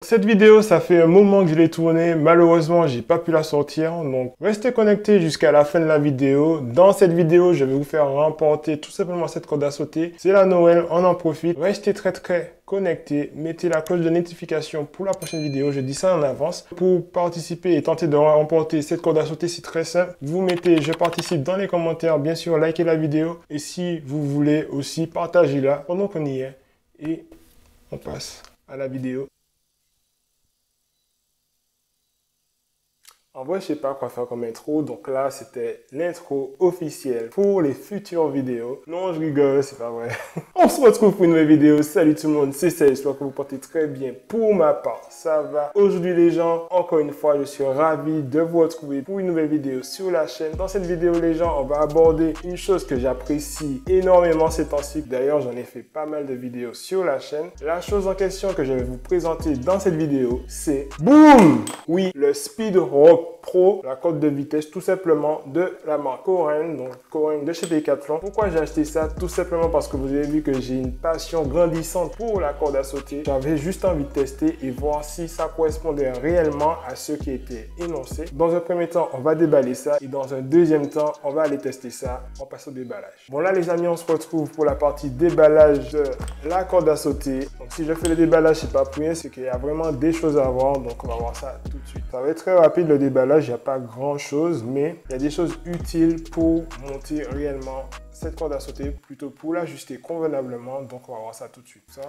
Cette vidéo, ça fait un moment que je l'ai tournée. Malheureusement, j'ai pas pu la sortir. Donc, restez connectés jusqu'à la fin de la vidéo. Dans cette vidéo, je vais vous faire remporter tout simplement cette corde à sauter. C'est la Noël, on en profite. Restez très connectés. Mettez la cloche de notification pour la prochaine vidéo. Je dis ça en avance. Pour participer et tenter de remporter cette corde à sauter, c'est très simple. Vous mettez je participe dans les commentaires. Bien sûr, likez la vidéo. Et si vous voulez aussi, partagez-la pendant qu'on y est. Et on passe à la vidéo. En vrai, je sais pas quoi faire comme intro, donc là, c'était l'intro officielle pour les futures vidéos. Non, je rigole, c'est pas vrai. On se retrouve pour une nouvelle vidéo. Salut tout le monde, c'est Cél, j'espère que vous portez très bien. Pour ma part, ça va. Aujourd'hui, les gens, encore une fois, je suis ravi de vous retrouver pour une nouvelle vidéo sur la chaîne. Dans cette vidéo, les gens, on va aborder une chose que j'apprécie énormément ces temps-ci. D'ailleurs, j'en ai fait pas mal de vidéos sur la chaîne. La chose en question que je vais vous présenter dans cette vidéo, c'est BOOM! Oui, le Speed Rock Pro, la corde de vitesse tout simplement de la marque Coren, donc Coren de chez Decathlon. Pourquoi j'ai acheté ça? Tout simplement parce que vous avez vu que j'ai une passion grandissante pour la corde à sauter. J'avais juste envie de tester et voir si ça correspondait réellement à ce qui était énoncé. Dans un premier temps, on va déballer ça et dans un deuxième temps, on va aller tester ça. On passe au déballage. Bon là les amis, on se retrouve pour la partie déballage de la corde à sauter. Donc si je fais le déballage, c'est pas pour rien, c'est qu'il y a vraiment des choses à voir. Donc on va voir ça tout de suite. Ça va être très rapide le déballage. Il n'y a pas grand chose, mais il y a des choses utiles pour monter réellement cette corde à sauter, plutôt pour l'ajuster convenablement. Donc on va voir ça tout de suite.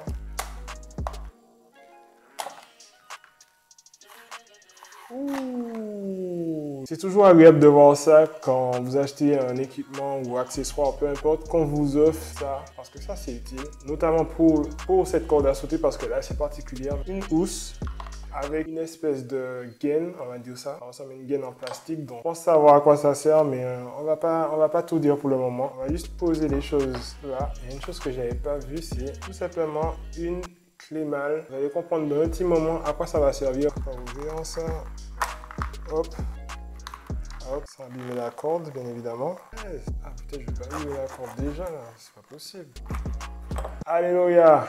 C'est toujours agréable de voir ça quand vous achetez un équipement ou accessoire, peu importe, qu'on vous offre ça, parce que ça c'est utile, notamment pour cette corde à sauter, parce que là c'est particulier. Une housse avec une espèce de gaine, on va dire ça. Ça ressemble à une gaine en plastique. Donc, je pense savoir à quoi ça sert, mais on va pas tout dire pour le moment. On va juste poser les choses là. Il y a une chose que j'avais pas vue, c'est tout simplement une clé malle. Vous allez comprendre dans un petit moment à quoi ça va servir. Quand vous verrez ça, hop, hop, ça abîme la corde, bien évidemment. Ah putain, je vais pas abîmer la corde déjà là, c'est pas possible. Alléluia!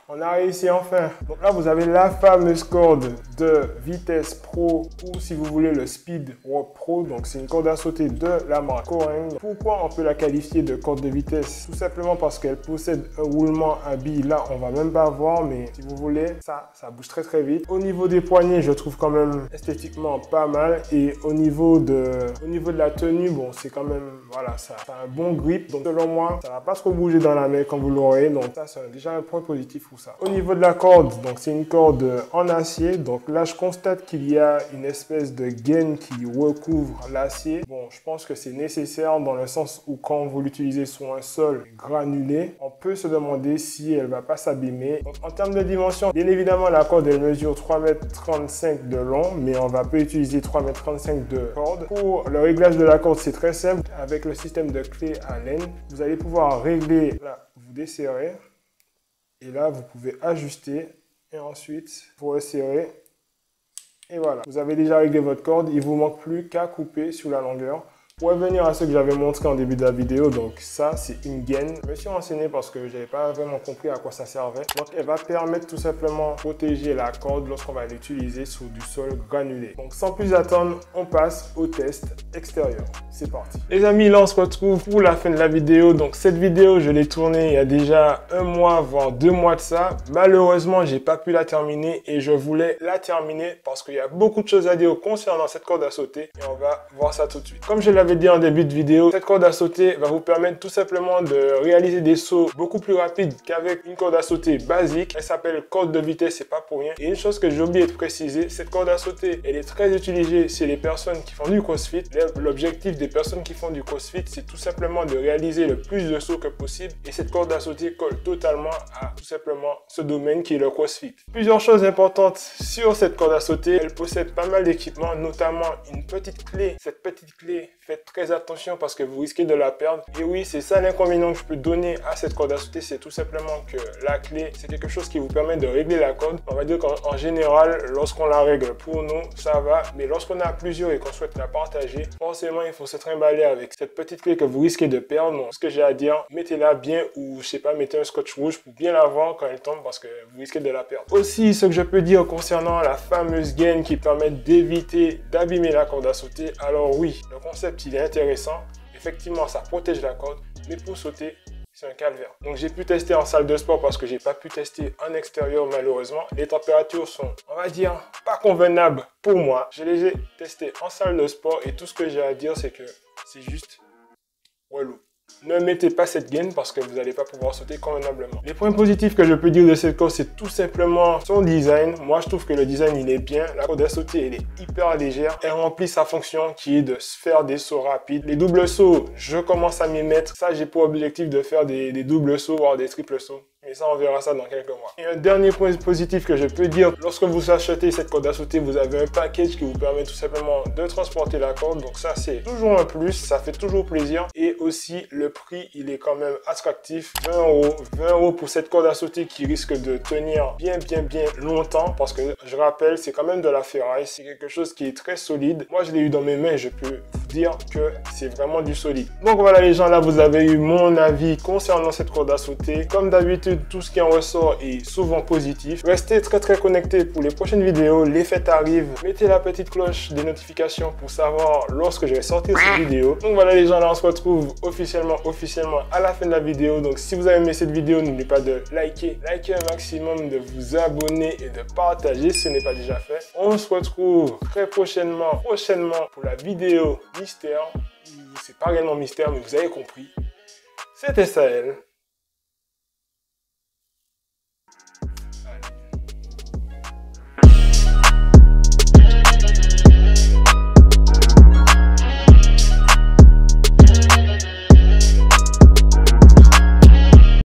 On a réussi enfin. Donc là, vous avez la fameuse corde de vitesse pro ou si vous voulez le Speed Rock Pro. Donc c'est une corde à sauter de la marque Coren. Pourquoi on peut la qualifier de corde de vitesse? Tout simplement parce qu'elle possède un roulement à billes. Là, on va même pas voir, mais si vous voulez, ça bouge très vite. Au niveau des poignets, je trouve quand même esthétiquement pas mal. Et au niveau de la tenue, bon, c'est quand même, voilà, ça a un bon grip. Donc selon moi, ça va pas trop bouger dans la main quand vous l'aurez. Donc ça, c'est déjà un point positif pour ça. Au niveau de la corde, donc c'est une corde en acier. Donc là, je constate qu'il y a une espèce de gaine qui recouvre l'acier. Bon, je pense que c'est nécessaire dans le sens où quand vous l'utilisez sur un sol granulé, on peut se demander si elle va pas s'abîmer. Donc en termes de dimension, bien évidemment, la corde elle mesure 3,35 m de long, mais on va pas utiliser 3,35 m de corde. Pour le réglage de la corde, c'est très simple. Avec le système de clé Allen, vous allez pouvoir régler, là, vous desserrez. Et là, vous pouvez ajuster et ensuite, vous resserrez. Et voilà, vous avez déjà réglé votre corde. Il ne vous manque plus qu'à couper sur la longueur. Pour revenir à ce que j'avais montré en début de la vidéo, donc ça, c'est une gaine. Je me suis renseigné parce que je n'avais pas vraiment compris à quoi ça servait. Donc, elle va permettre tout simplement de protéger la corde lorsqu'on va l'utiliser sur du sol granulé. Donc, sans plus attendre, on passe au test extérieur. C'est parti. Les amis, là, on se retrouve pour la fin de la vidéo. Donc, cette vidéo, je l'ai tournée il y a déjà un mois, voire 2 mois de ça. Malheureusement, j'ai pas pu la terminer et je voulais la terminer parce qu'il y a beaucoup de choses à dire concernant cette corde à sauter et on va voir ça tout de suite. Comme je l'avais dit en début de vidéo, cette corde à sauter va vous permettre tout simplement de réaliser des sauts beaucoup plus rapides qu'avec une corde à sauter basique. Elle s'appelle corde de vitesse, c'est pas pour rien. Et une chose que j'ai oublié de préciser, cette corde à sauter, elle est très utilisée chez les personnes qui font du crossfit. L'objectif des personnes qui font du crossfit, c'est tout simplement de réaliser le plus de sauts que possible. Et cette corde à sauter colle totalement à tout simplement ce domaine qui est le crossfit. Plusieurs choses importantes sur cette corde à sauter, elle possède pas mal d'équipements, notamment une petite clé. Cette petite clé fait faites très attention parce que vous risquez de la perdre. Et oui, c'est ça l'inconvénient que je peux donner à cette corde à sauter, c'est tout simplement que la clé, c'est quelque chose qui vous permet de régler la corde. On va dire qu'en général, lorsqu'on la règle pour nous, ça va. Mais lorsqu'on a plusieurs et qu'on souhaite la partager, forcément, il faut se trimballer avec cette petite clé que vous risquez de perdre. Donc, ce que j'ai à dire, mettez-la bien ou, je sais pas, mettez un scotch rouge pour bien la voir quand elle tombe parce que vous risquez de la perdre. Aussi, ce que je peux dire concernant la fameuse gaine qui permet d'éviter d'abîmer la corde à sauter, alors oui, le concept, il est intéressant. Effectivement, ça protège la corde, mais pour sauter, c'est un calvaire. Donc j'ai pu tester en salle de sport parce que j'ai pas pu tester en extérieur malheureusement. Les températures sont, on va dire, pas convenables pour moi. Je les ai testés en salle de sport et tout ce que j'ai à dire c'est que c'est juste relou. Ne mettez pas cette gaine parce que vous n'allez pas pouvoir sauter convenablement. Les points positifs que je peux dire de cette corde, c'est tout simplement son design. Moi, je trouve que le design, il est bien. La corde à sauter, elle est hyper légère. Elle remplit sa fonction qui est de faire des sauts rapides. Les doubles sauts, je commence à m'y mettre. Ça, j'ai pour objectif de faire des doubles sauts, voire des triples sauts. Mais ça, on verra ça dans quelques mois. Et un dernier point positif que je peux dire, lorsque vous achetez cette corde à sauter, vous avez un package qui vous permet tout simplement de transporter la corde. Donc ça, c'est toujours un plus, ça fait toujours plaisir. Et aussi, le prix, il est quand même attractif. 20 €. 20 € pour cette corde à sauter qui risque de tenir bien longtemps. Parce que, je rappelle, c'est quand même de la ferraille. C'est quelque chose qui est très solide. Moi, je l'ai eu dans mes mains, je peux vous dire que c'est vraiment du solide. Donc voilà les gens, là, vous avez eu mon avis concernant cette corde à sauter. Comme d'habitude, tout ce qui en ressort est souvent positif. Restez très connectés pour les prochaines vidéos. Les fêtes arrivent. Mettez la petite cloche des notifications pour savoir lorsque je vais sortir cette vidéo. Donc voilà les gens, là on se retrouve officiellement à la fin de la vidéo. Donc si vous avez aimé cette vidéo, n'oubliez pas de liker un maximum, de vous abonner et de partager si ce n'est pas déjà fait. On se retrouve très prochainement pour la vidéo mystère. C'est pas réellement mystère, mais vous avez compris. C'était Sahel.